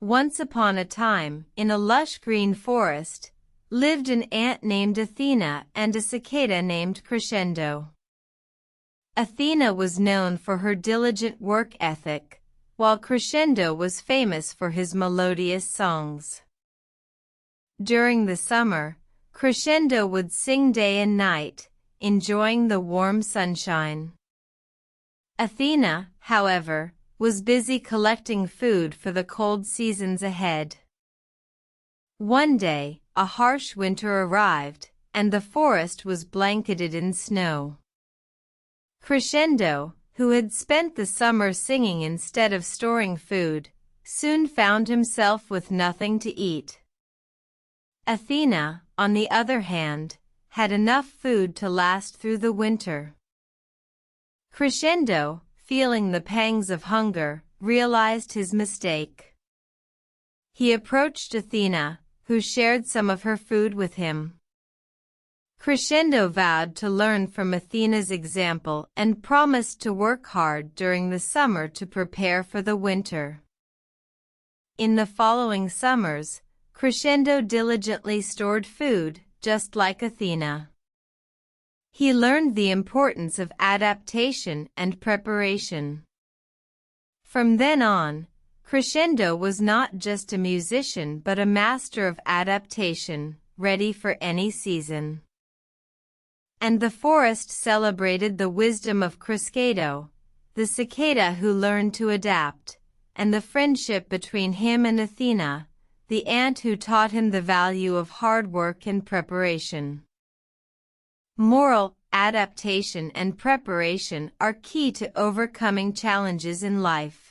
Once upon a time, in a lush green forest, lived an ant named Athena and a cicada named Crescendo. Athena was known for her diligent work ethic, while Crescendo was famous for his melodious songs. During the summer, Crescendo would sing day and night, enjoying the warm sunshine. Athena, however, was busy collecting food for the cold seasons ahead. One day, a harsh winter arrived, and the forest was blanketed in snow. Crescendo, who had spent the summer singing instead of storing food, soon found himself with nothing to eat. Athena, on the other hand, had enough food to last through the winter. Crescendo, feeling the pangs of hunger, realized his mistake. He approached Athena, who shared some of her food with him. Crescendo vowed to learn from Athena's example and promised to work hard during the summer to prepare for the winter. In the following summers, Crescendo diligently stored food, just like Athena. He learned the importance of adaptation and preparation. From then on, Crescendo was not just a musician but a master of adaptation, ready for any season. And the forest celebrated the wisdom of Crescendo, the cicada who learned to adapt, and the friendship between him and Athena, the ant who taught him the value of hard work and preparation. Moral: adaptation and preparation are key to overcoming challenges in life.